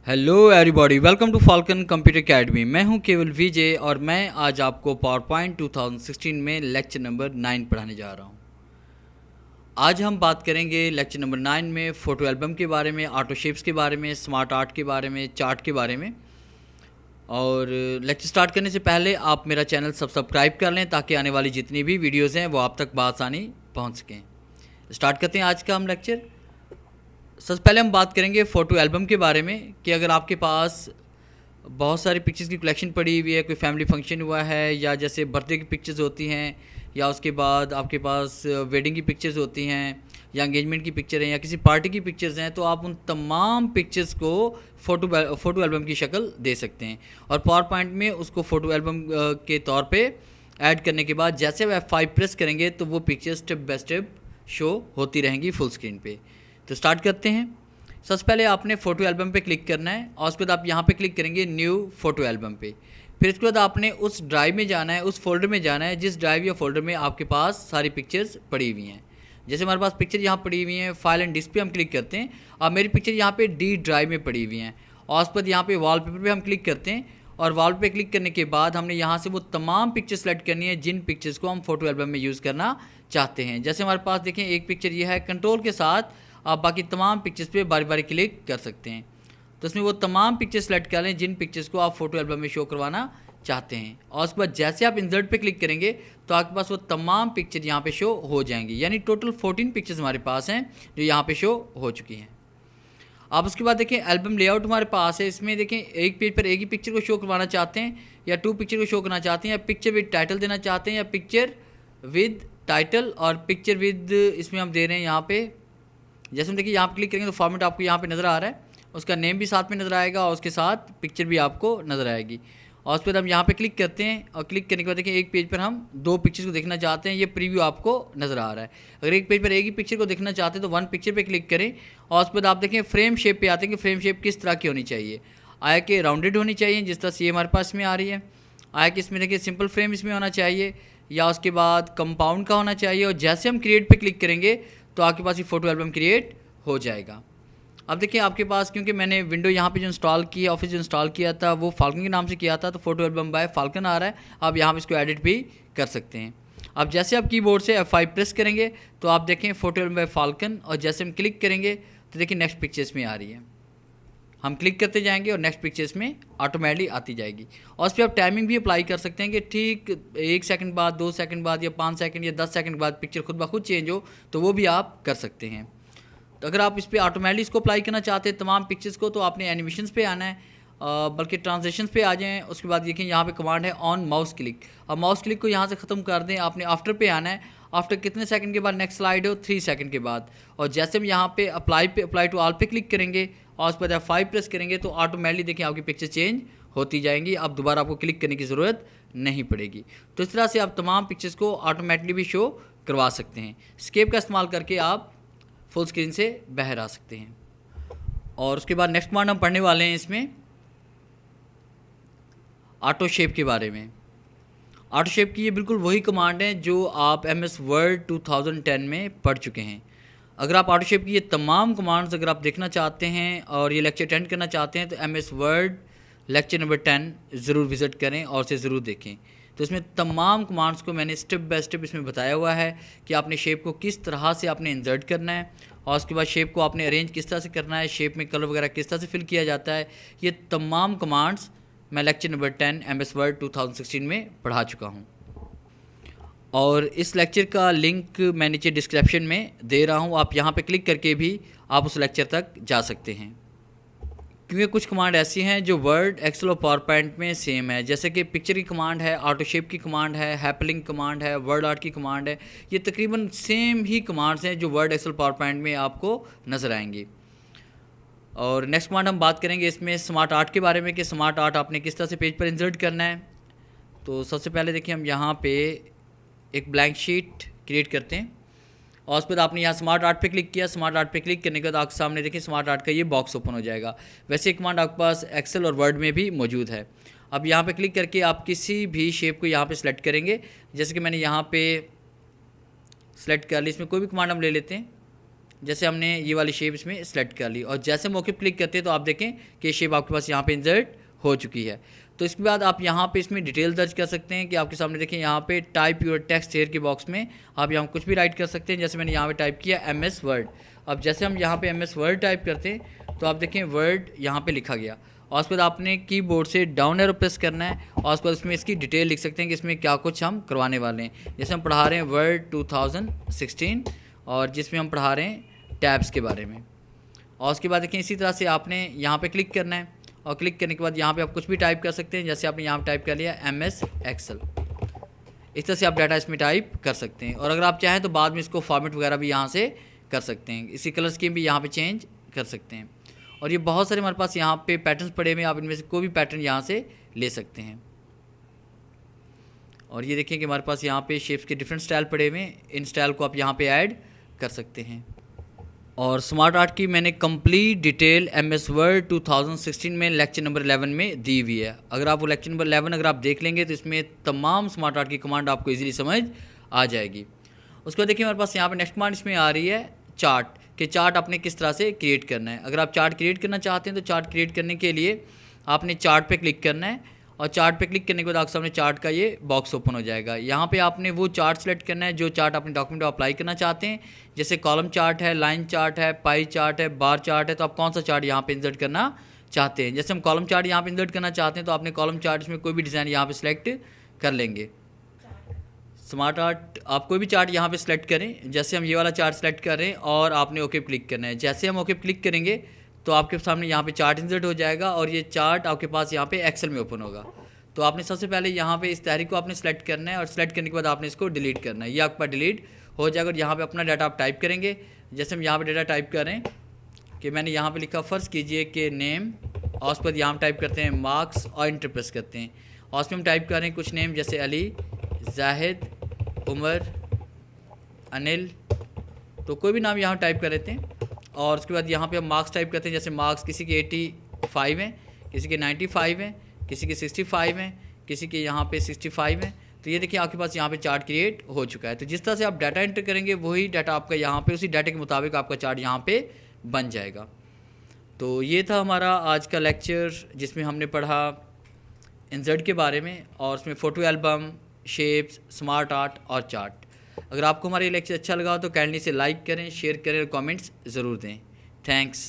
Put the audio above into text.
Hello everybody, welcome to Falcon computer academy. मैं हूं केवल विजय और मैं आज आपको पावर पॉइंट 2016 में लेक्चर नंबर 9 पढ़ाने जा रहा हूं। आज हम बात करेंगे लेक्चर नंबर 9 में फ़ोटो एल्बम के बारे में, ऑटो शेप्स के बारे में, स्मार्ट आर्ट के बारे में, चार्ट के बारे में। और लेक्चर स्टार्ट करने से पहले आप मेरा चैनल सब्सक्राइब कर लें ताकि आने वाली जितनी भी वीडियोज़ हैं वो आप तक बआसानी पहुँच सकें। स्टार्ट करते हैं आज का हम लेक्चर। सबसे पहले हम बात करेंगे फ़ोटो एल्बम के बारे में कि अगर आपके पास बहुत सारी पिक्चर्स की कलेक्शन पड़ी हुई है, कोई फैमिली फंक्शन हुआ है, या जैसे बर्थडे की पिक्चर्स होती हैं, या उसके बाद आपके पास वेडिंग की पिक्चर्स होती हैं, या एंगेजमेंट की पिक्चर हैं, या किसी पार्टी की पिक्चर्स हैं, तो आप उन तमाम पिक्चर्स को फ़ोटो एल्बम की शक्ल दे सकते हैं। और पावर पॉइंट में उसको फ़ोटो एल्बम के तौर पे ऐड करने के बाद जैसे आप F5 प्रेस करेंगे तो वो pictures step by step show होती रहेंगी फुल स्क्रीन पे। तो स्टार्ट करते हैं। सबसे पहले आपने फ़ोटो एल्बम पे क्लिक करना है और उसके बाद आप यहाँ पे क्लिक करेंगे न्यू फ़ोटो एल्बम पे। फिर उसके बाद आपने उस ड्राइव में जाना है, उस फोल्डर में जाना है जिस ड्राइव या फोल्डर में आपके पास सारी पिक्चर्स पड़ी हुई हैं। जैसे हमारे पास पिक्चर यहाँ पड़ी हुई हैं, फाइल एंड डिस्क पे हम क्लिक करते हैं और मेरी पिक्चर यहाँ पे डी ड्राइव में पड़ी हुई हैं। और उसके बाद यहाँ पे वॉलपेपर पे हम क्लिक करते हैं और वॉल पे क्लिक करने के बाद हमने यहाँ से वो तमाम पिक्चर सेलेक्ट करनी है जिन पिक्चर्स को हम फ़ोटो एल्बम में यूज़ करना चाहते हैं। जैसे हमारे पास देखें एक पिक्चर ये है, कंट्रोल के साथ आप बाकी तमाम पिक्चर्स पे बारी बारी क्लिक कर सकते हैं। तो इसमें वो तमाम पिक्चर्स सेलेक्ट कर लें जिन पिक्चर्स को आप फ़ोटो एल्बम में शो करवाना चाहते हैं। और उसके बाद जैसे आप इंसर्ट पे क्लिक करेंगे तो आपके पास वो तमाम पिक्चर यहाँ पे शो हो जाएंगी। यानी टोटल 14 पिक्चर्स हमारे पास हैं जो यहाँ पे शो हो चुकी हैं। आप उसके बाद देखें एल्बम लेआउट हमारे पास है। इसमें देखें एक पेज पर एक ही पिक्चर को शो करवाना चाहते हैं, या 2 पिक्चर को शो करना चाहते हैं, या पिक्चर विद टाइटल देना चाहते हैं, या पिक्चर विद टाइटल और पिक्चर विद इसमें हम दे रहे हैं यहाँ पे। जैसे हम देखिए यहाँ पे क्लिक करेंगे तो फॉर्मेट आपको यहाँ पे नज़र आ रहा है, उसका नेम भी साथ में नज़र आएगा और उसके साथ पिक्चर भी आपको नज़र आएगी। और उसके बाद हम यहाँ पे क्लिक करते हैं और क्लिक करने के बाद देखिए एक पेज पर हम 2 पिक्चर्स को देखना चाहते हैं, ये प्रीव्यू आपको नज़र आ रहा है। अगर एक पेज पर एक ही पिक्चर को देखना चाहते हैं तो 1 पिक्चर पे क्लिक करें और उसके बाद आप देखें फ्रेम शेप पे आते हैं कि फ्रेम शेप किस तरह की होनी चाहिए। आया कि राउंडेड होनी चाहिए जिस तरह से ये हमारे पास में आ रही है, आया कि इसमें देखिए सिंपल फ्रेम इसमें होना चाहिए, या उसके बाद कंपाउंड का होना चाहिए। और जैसे हम क्रिएट पे क्लिक करेंगे तो आपके पास ये फ़ोटो एल्बम क्रिएट हो जाएगा। अब देखिए आपके पास, क्योंकि मैंने विंडो यहाँ पे जो इंस्टॉल की है, ऑफिस जो इंस्टॉल किया था वो फाल्कन के नाम से किया था, तो फोटो एल्बम बाय फाल्कन आ रहा है। आप यहाँ पे इसको एडिट भी कर सकते हैं। अब जैसे आप कीबोर्ड से F5 प्रेस करेंगे तो आप देखें फोटो एल्बम बाय फाल्कन, और जैसे हम क्लिक करेंगे तो देखिए नेक्स्ट पिक्चर्स में आ रही है। हम क्लिक करते जाएंगे और नेक्स्ट पिक्चर्स में ऑटोमेटिकली आती जाएगी। और उस पर आप टाइमिंग भी अप्लाई कर सकते हैं कि ठीक 1 सेकंड बाद, 2 सेकंड बाद, या 5 सेकंड या 10 सेकंड बाद पिक्चर खुद ब खुद चेंज हो, तो वो भी आप कर सकते हैं। तो अगर आप इस पर ऑटोमेटिकली इसको अप्लाई करना चाहते हैं तमाम पिक्चर्स को, तो आपने एनिमेशंस पे आना है, बल्कि ट्रांजेक्शंस पे आ जाएं। उसके बाद देखें यहाँ पे कमांड है ऑन माउस क्लिक। अब माउस क्लिक को यहाँ से ख़त्म कर दें, आपने आफ्टर पे आना है। आफ्टर कितने सेकंड के बाद नेक्स्ट स्लाइड हो? 3 सेकंड के बाद। और जैसे हम यहाँ पे अप्लाई टू ऑल पे क्लिक करेंगे और उस पर F5 प्रेस करेंगे तो ऑटोमेटिकली देखें आपकी पिक्चर चेंज होती जाएंगी। अब दोबारा आपको क्लिक करने की ज़रूरत नहीं पड़ेगी। तो इस तरह से आप तमाम पिक्चर्स को ऑटोमेटिकली भी शो करवा सकते हैं। स्केप का इस्तेमाल करके आप फुल स्क्रीन से बाहर आ सकते हैं। और उसके बाद नेक्स्ट कमांड हम पढ़ने वाले हैं इसमें ऑटो शेप के बारे में। ऑटो शेप की ये बिल्कुल वही कमांड है जो आप MS वर्ड 2010 में पढ़ चुके हैं। अगर आप ऑटो शेप की ये तमाम कमांड्स अगर आप देखना चाहते हैं और ये लेक्चर अटेंड करना चाहते हैं तो MS वर्ड लेक्चर नंबर 10 ज़रूर विज़िट करें और उसे ज़रूर देखें। तो इसमें तमाम कमांड्स को मैंने स्टेप बाय स्टेप इसमें बताया हुआ है कि आपने शेप को किस तरह से आपने इंसर्ट करना है, और उसके बाद शेप को आपने अरेंज किस तरह से करना है, शेप में कलर वगैरह किस तरह से फिल किया जाता है। ये तमाम कमांड्स मैं लेक्चर नंबर 10 MS वर्ड 2016 में पढ़ा चुका हूँ। और इस लेक्चर का लिंक मैं नीचे डिस्क्रिप्शन में दे रहा हूँ, आप यहाँ पे क्लिक करके भी आप उस लेक्चर तक जा सकते हैं। क्योंकि कुछ कमांड ऐसी हैं जो वर्ड, एक्सेल और पावर पॉइंट में सेम है। जैसे कि पिक्चर की कमांड है, ऑटो शेप की कमांड है, हैपलिंक कमांड है, वर्ड आर्ट की कमांड है। ये तकरीबन सेम ही कमांड्स हैं जो वर्ड, एक्सेल, पावर पॉइंट में आपको नज़र आएंगी। और नेक्स्ट कमांड हम बात करेंगे इसमें स्मार्ट आर्ट के बारे में कि स्मार्ट आर्ट आपने किस तरह से पेज पर इंसर्ट करना है। तो सबसे पहले देखिए हम यहाँ पे एक ब्लैंक शीट क्रिएट करते हैं और उस पर आपने यहाँ स्मार्ट आर्ट पे क्लिक किया। स्मार्ट आर्ट पे क्लिक करने के बाद आपके सामने देखिए स्मार्ट आर्ट का ये बॉक्स ओपन हो जाएगा। वैसे एक कमांड आपके पास एक्सेल और वर्ड में भी मौजूद है। अब यहाँ पे क्लिक करके आप किसी भी शेप को यहाँ पे सिलेक्ट करेंगे। जैसे कि मैंने यहाँ पे सिलेक्ट कर ली, इसमें कोई भी कमांड हम ले लेते हैं। जैसे हमने ये वाली शेप इसमें सेलेक्ट कर ली और जैसे हम ओके क्लिक करते हैं तो आप देखें कि शेप आपके पास यहाँ पे इंसर्ट हो चुकी है। तो इसके बाद आप यहाँ पे इसमें डिटेल दर्ज कर सकते हैं कि आपके सामने देखें यहाँ पे टाइप योर टेक्स्ट हेयर के बॉक्स में आप यहाँ कुछ भी राइट कर सकते हैं। जैसे मैंने यहाँ पे टाइप किया MS वर्ड। अब जैसे हम यहाँ पे MS वर्ड टाइप करते हैं तो आप देखें वर्ड यहाँ पे लिखा गया और उसके बाद आपने कीबोर्ड से डाउन एरो प्रेस करना है और उसके बाद इसमें इसकी डिटेल लिख सकते हैं कि इसमें क्या कुछ हम करवाने वाले हैं। जैसे हम पढ़ा रहे हैं वर्ड 2016 और जिसमें हम पढ़ा रहे हैं टैब्स के बारे में। और उसके बाद देखें इसी तरह से आपने यहाँ पे क्लिक करना है और क्लिक करने के बाद यहाँ पे आप कुछ भी टाइप कर सकते हैं। जैसे आपने यहाँ पे टाइप कर लिया MS एक्सेल, इस तरह से आप डाटा इसमें टाइप कर सकते हैं। और अगर आप चाहें तो बाद में इसको फॉर्मेट वगैरह भी यहाँ से कर सकते हैं। इसी कलर स्कीम भी यहाँ पे चेंज कर सकते हैं। और ये बहुत सारे हमारे पास यहाँ पे पैटर्न्स पड़े हुए हैं, आप इनमें से कोई भी पैटर्न यहाँ से ले सकते हैं। और ये देखें कि हमारे पास यहाँ पे शेप्स के डिफरेंट स्टाइल पड़े हुए हैं, इन स्टाइल को आप यहाँ पे ऐड कर सकते हैं। और स्मार्ट आर्ट की मैंने कंप्लीट डिटेल MS वर्ड 2016 में लेक्चर नंबर 11 में दी हुई है। अगर आप वो लेक्चर नंबर 11 अगर आप देख लेंगे तो इसमें तमाम स्मार्ट आर्ट की कमांड आपको इजीली समझ आ जाएगी। उसके बाद देखिए हमारे पास यहाँ पे नेक्स्ट कमांड इसमें आ रही है चार्ट, कि चार्ट आपने किस तरह से क्रिएट करना है। अगर आप चार्ट क्रिएट करना चाहते हैं तो चार्ट क्रिएट करने के लिए आपने चार्ट पे क्लिक करना है और चार्ट पे क्लिक करने के बाद आपके सामने चार्ट का ये बॉक्स ओपन हो जाएगा। यहाँ पे आपने वो चार्ट सेलेक्ट करना है जो चार्ट अपने डॉक्यूमेंट में अप्लाई करना चाहते हैं। जैसे कॉलम चार्ट है, लाइन चार्ट है, पाई चार्ट है, बार चार्ट है, तो आप कौन सा चार्ट यहाँ पे इंसर्ट करना चाहते हैं। जैसे हम कॉलम चार्ट यहाँ पे इंसर्ट करना चाहते हैं तो आपने कॉलम चार्ट इसमें कोई भी डिज़ाइन यहाँ पे सिलेक्ट कर लेंगे। स्मार्ट आर्ट आप कोई भी चार्ट यहाँ पे सिलेक्ट करें। जैसे हम ये वाला चार्ट सेलेक्ट कर रहे हैं और आपने ओके क्लिक करना है। जैसे हम ओके क्लिक करेंगे तो आपके सामने यहाँ पे चार्ट इंसर्ट हो जाएगा और ये चार्ट आपके पास यहाँ पे एक्सेल में ओपन होगा। तो आपने सबसे पहले यहाँ पे इस तहरीक को आपने सेलेक्ट करना है और सेलेक्ट करने के बाद आपने इसको डिलीट करना है। ये आपका डिलीट हो जाएगा और यहाँ पे अपना डाटा आप टाइप करेंगे। जैसे हम यहाँ पे डाटा टाइप कर रहे हैं कि मैंने यहाँ पे लिखा फ़र्ज़ कीजिए कि नेम, और उस पर यहाँ हम टाइप करते हैं मार्क्स और इंटर प्रेस करते हैं और उसमें हम टाइप कर रहे हैं कुछ नेम जैसे अली, जाहिद, उमर, अनिल, तो कोई भी नाम यहाँ टाइप कर लेते हैं। और उसके बाद यहाँ पे हम मार्क्स टाइप करते हैं। जैसे मार्क्स किसी के 85 हैं, किसी के 95 हैं, किसी के 65 हैं, किसी के यहाँ पे 65 हैं। तो ये देखिए आपके पास यहाँ पे चार्ट क्रिएट हो चुका है। तो जिस तरह से आप डाटा एंटर करेंगे वही डाटा आपका यहाँ पे उसी डाटे के मुताबिक आपका चार्ट यहाँ पे बन जाएगा। तो ये था हमारा आज का लेक्चर जिसमें हमने पढ़ा इंसर्ट के बारे में और उसमें photo album, shapes, smart art और चार्ट। अगर आपको हमारा ये लेक्चर अच्छा लगा तो काइंडली से लाइक करें, शेयर करें और कमेंट्स ज़रूर दें। थैंक्स।